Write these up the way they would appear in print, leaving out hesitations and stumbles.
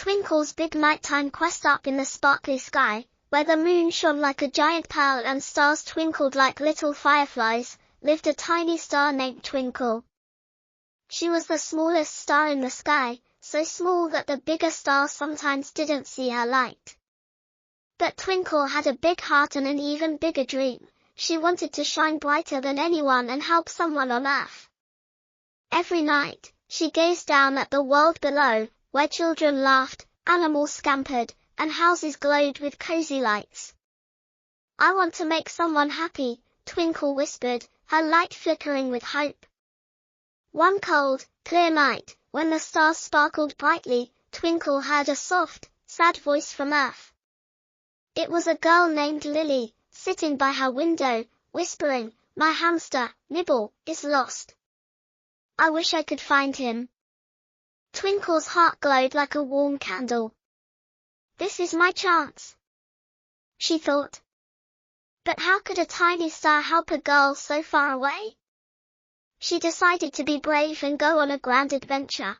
Twinkle's big nighttime quest. Up in the sparkly sky, where the moon shone like a giant pearl and stars twinkled like little fireflies, lived a tiny star named Twinkle. She was the smallest star in the sky, so small that the bigger stars sometimes didn't see her light. But Twinkle had a big heart and an even bigger dream. She wanted to shine brighter than anyone and help someone on Earth. Every night, she gazed down at the world below, where children laughed, animals scampered, and houses glowed with cozy lights. "I want to make someone happy," Twinkle whispered, her light flickering with hope. One cold, clear night, when the stars sparkled brightly, Twinkle heard a soft, sad voice from Earth. It was a girl named Lily, sitting by her window, whispering, "My hamster, Nibble, is lost. I wish I could find him." Twinkle's heart glowed like a warm candle. "This is my chance," she thought. But how could a tiny star help a girl so far away? She decided to be brave and go on a grand adventure.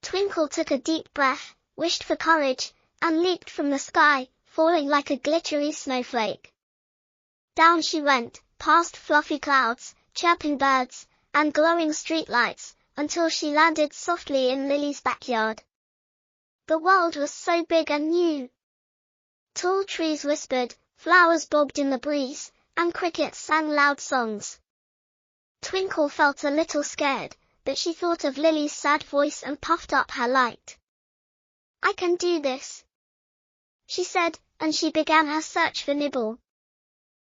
Twinkle took a deep breath, wished for courage, and leaped from the sky, falling like a glittery snowflake. Down she went, past fluffy clouds, chirping birds, and glowing streetlights, until she landed softly in Lily's backyard. The world was so big and new. Tall trees whispered, flowers bobbed in the breeze, and crickets sang loud songs. Twinkle felt a little scared, but she thought of Lily's sad voice and puffed up her light. "I can do this," she said, and she began her search for Nibble.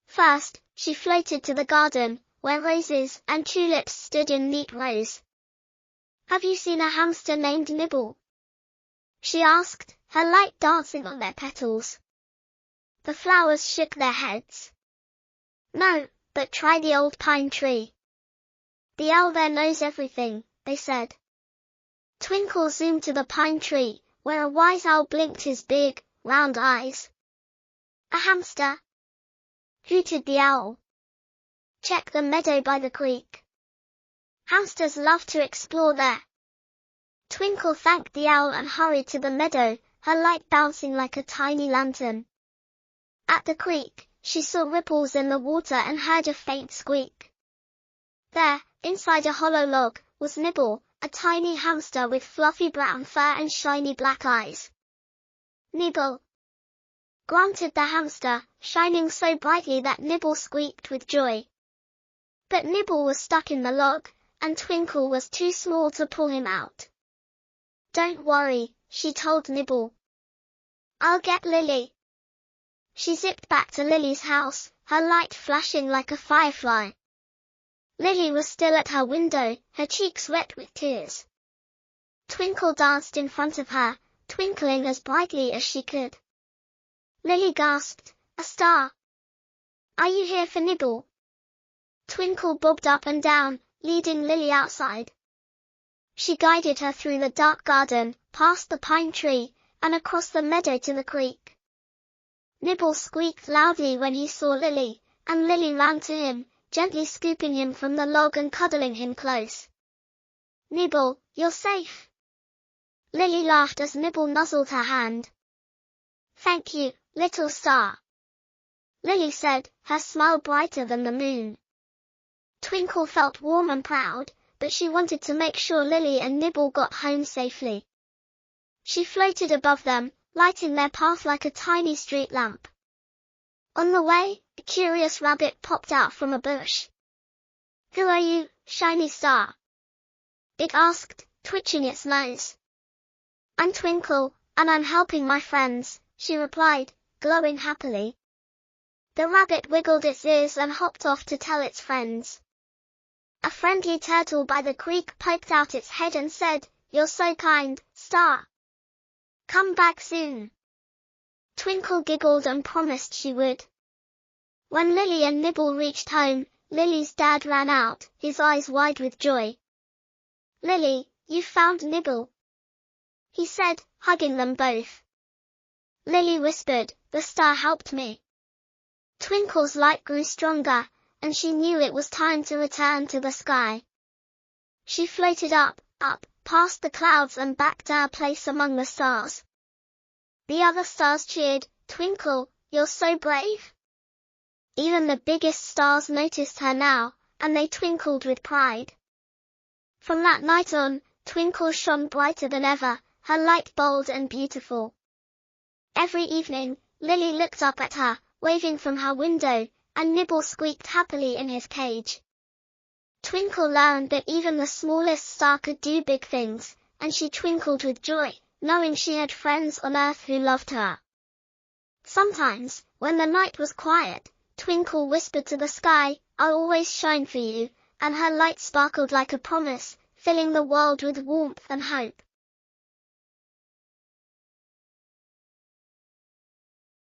First, she floated to the garden, where roses and tulips stood in neat rows. "Have you seen a hamster named Nibble?" she asked, her light dancing on their petals. The flowers shook their heads. "No, but try the old pine tree. The owl there knows everything," they said. Twinkle zoomed to the pine tree, where a wise owl blinked his big, round eyes. "A hamster?" hooted the owl. "Check the meadow by the creek. Hamsters love to explore there." Twinkle thanked the owl and hurried to the meadow, her light bouncing like a tiny lantern. At the creek, she saw ripples in the water and heard a faint squeak. There, inside a hollow log, was Nibble, a tiny hamster with fluffy brown fur and shiny black eyes. "Nibble," grunted the hamster, shining so brightly that Nibble squeaked with joy. But Nibble was stuck in the log, and Twinkle was too small to pull him out. "Don't worry," she told Nibble. "I'll get Lily." She zipped back to Lily's house, her light flashing like a firefly. Lily was still at her window, her cheeks wet with tears. Twinkle danced in front of her, twinkling as brightly as she could. Lily gasped, "A star! Are you here for Nibble?" Twinkle bobbed up and down, leading Lily outside. She guided her through the dark garden, past the pine tree, and across the meadow to the creek. Nibble squeaked loudly when he saw Lily, and Lily ran to him, gently scooping him from the log and cuddling him close. "Nibble, you're safe." Lily laughed as Nibble nuzzled her hand. "Thank you, little star," Lily said, her smile brighter than the moon. Twinkle felt warm and proud, but she wanted to make sure Lily and Nibble got home safely. She floated above them, lighting their path like a tiny street lamp. On the way, a curious rabbit popped out from a bush. "Who are you, shiny star?" it asked, twitching its nose. "I'm Twinkle, and I'm helping my friends," she replied, glowing happily. The rabbit wiggled its ears and hopped off to tell its friends. A friendly turtle by the creek poked out its head and said, "You're so kind, star. Come back soon." Twinkle giggled and promised she would. When Lily and Nibble reached home, Lily's dad ran out, his eyes wide with joy. "Lily, you've found Nibble," he said, hugging them both. Lily whispered, "The star helped me." Twinkle's light grew stronger, and she knew it was time to return to the sky. She floated up, past the clouds and back to her place among the stars. The other stars cheered, "Twinkle, you're so brave." Even the biggest stars noticed her now, and they twinkled with pride. From that night on, Twinkle shone brighter than ever, her light bold and beautiful. Every evening, Lily looked up at her, waving from her window, and Nibble squeaked happily in his cage. Twinkle learned that even the smallest star could do big things, and she twinkled with joy, knowing she had friends on Earth who loved her. Sometimes, when the night was quiet, Twinkle whispered to the sky, "I'll always shine for you," and her light sparkled like a promise, filling the world with warmth and hope.